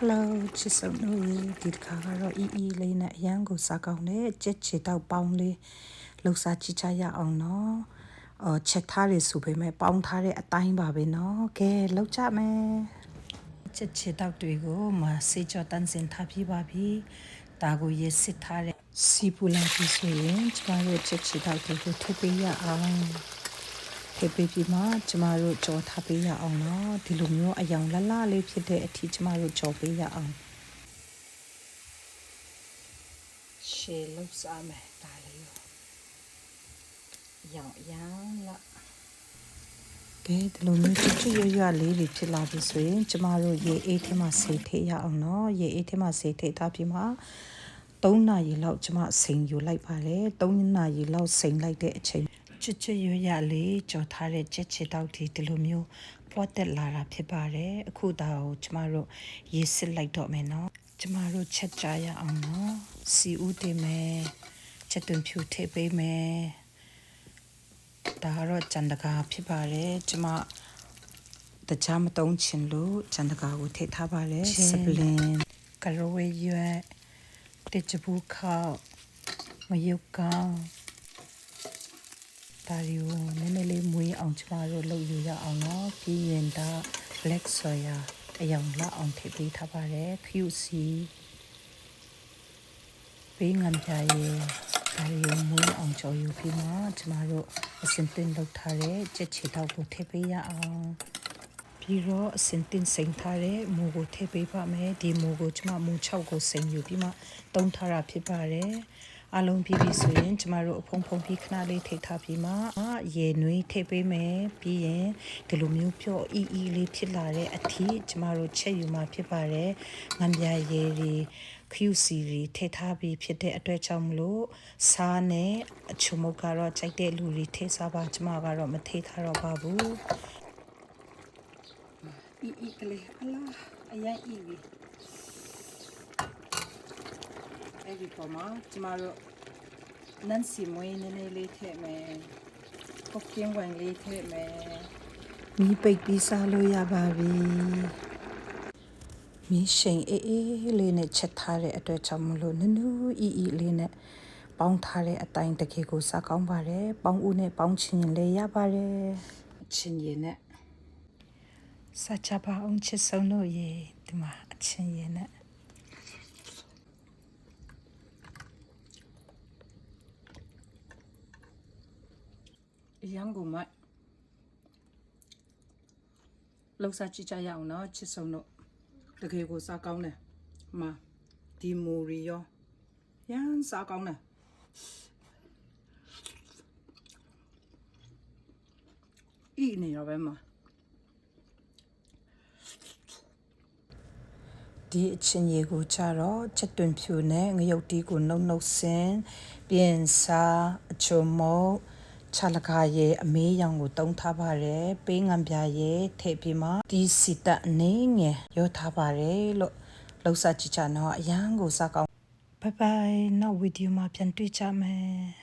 Hello ချစ်စုံတို့ရေဒီတစ်ခါကတော့လေးနဲ့အရန်ကိုစားကောင်းတဲ့ကြက်ချီတောက်ပေါင်းလေးလှူစားကြည့်ချရအောင်နော်ချက်ထားရဆိုပေမဲ့ပေါင်းထားတဲ့အတိုင်းပါပဲနော်ကဲလောက်ကြမယ်ချက်ချီတောက်တွေကိုမစေချတန်းစင်ထားပြပါပြီဒါကိုရစစ်ထားတဲ့စီပူလာပြီးဆိုရင်ကျမတို့ချက်ချီတောက်တွေကိုထုတ်ပေးရအောင်ဖေးပေးပြီးမှကျမတို့ကြော်ထားပေးရအောင်နော်ဒီလိုမျိုးအယောင်လှလှလေးဖြစ်တဲ့အထိကျမတို့ကြော်ပေးရအောင်ရှေးလောက်စားမယ်ဒါလေးရောင်လာကဲဒီလိုမျိုးချွတ်ရွလေးတွေဖြစ်လာပြီဆိုရင်ကျမတို့ရေအေးထဲမှာဆေးထည့်ရအောင်နော်ရေအေးထဲမှာဆေးထည့်ထားပြီးမှ3နာရီလောက်ကျမစိန်ယူလိုက်ပါတယ်3နာရီလောက်စိန်လိုက်တဲ့အချိန်ချွတ်ရွလေးကြော်ထားတဲ့ချက်ချစ်တောက်ဒီလိုမျိုးပွက်တက်လာတာဖြစ်ပါတယ်အခုဒါကိုကျမတို့ရေစစ်လိုက်တော့မယ်နော်ကျမတို့ချက်ကြရအောင်နော်စီဦးတင်မယ်ချက်သွင်းဖြူထည့်ပေးမယ်ဒါကတော့ကျန်တကာဖြစ်ပါတယ်ကျမတခြားမတုံးချင်လို့ကျန်တကာကိုထည့်ထားပါတယ်စပလင်ကရိုဝေးရွက်တစ်ချဘူခောက်မယုတ်ကောင်းဒါရီကိုနည်းနည်းလေးမွေးအောင်ကျမတို့လုပ်ယူရအောင်နော်ပြီးရင်ဒါ black soya အယောင်လောက်အောင်ထည့်ပေးထားပါတယ် QC ပေးငံပြရဲဒါရီကိုမွေးအောင်ကြော်ယူပြီးမှကျမတို့အစင်တင်လုပ်ထားတဲ့ချက်ချီတောက်ကိုထည့်ပေးရအောင်ပြီးတော့အစင်တင်စိန်ထားတဲ့မူကိုထည့်ပေးပါမယ်ဒီမူကိုကျမမူ6ကိုစိန်ယူပြီးမှတုံးထားတာဖြစ်ပါတယ်အလုံးပြီးပြီဆိုရင်ကျမတို့အဖုံပြီးခဏလေးထိထားပြီးမှရေနွေးထိပေးမယ်ပြီးရင်ဒီလိုမျိုးပြော့အီလေးဖြစ်လာတဲ့အထိကျမတို့ချက်ယူမှဖြစ်ပါတယ်ငံပြရေတွေ QC တွေထိထားပြီးဖြစ်တဲ့အတွက်ကြောင့်မလို့စားနဲ့အချုံမုတ်ကတော့ကြိုက်တဲ့လူတွေထိစားပါကျမကတော့မထိထားတော့ပါဘူးကလေးအလားအရင်ပြီအဲ့ဒီပေါ်မှာကျမတို့နန်းစီမွေးနည်းနည်းလေးထည့်မယ်ပုတ်ကင်းဝင်လေးထည့်မယ်မီးပိတ်ပြီးစားလို့ရပါပြီမီးရှိန်အေးလေးနဲ့ချက်ထားတဲ့အတွက်ကြောင့်မလို့နူးနူးလေးနဲ့ပေါင်းထားတဲ့အတိုင်းတကယ်ကိုစားကောင်းပါတယ်ပေါင်းဦးနဲ့ပေါင်းချင်ရင်လည်းရပါတယ်အချင်းရင်နဲ့စားချပါအောင်ချစ်ဆုံးလို့ရေဒီမှာအချင်းရင်နဲ့ရန်ကုန်မှာလောက်စားကြည့်ကြရအောင်နော်ချစ်ဆုံးတို့တကယ်ကိုစားကောင်းတယ်မှာဒီမူရီရောရန်စားကောင်းတယ်ဤနေရောပဲမှာဒီအချင်းရေကိုကြတော့ချက်တွင်ဖြူနဲ့ငရုတ်တီးကိုနှုတ်ဆင်းပြင်စားအချုံမုတ်ချလကာရေအမေးရောင်ကိုတုံးထားပါတယ်ပေးငံပြရေထည့်ပြီးမှဒီစီတအနေငယ်ရောထားပါတယ်လို့လှုပ်စားကြည့်ကြတော့အရန်ကိုစားကောင်းဘိုင်ဘိုင်နောက်ဗီဒီယိုမှာပြန်တွေ့ကြမယ်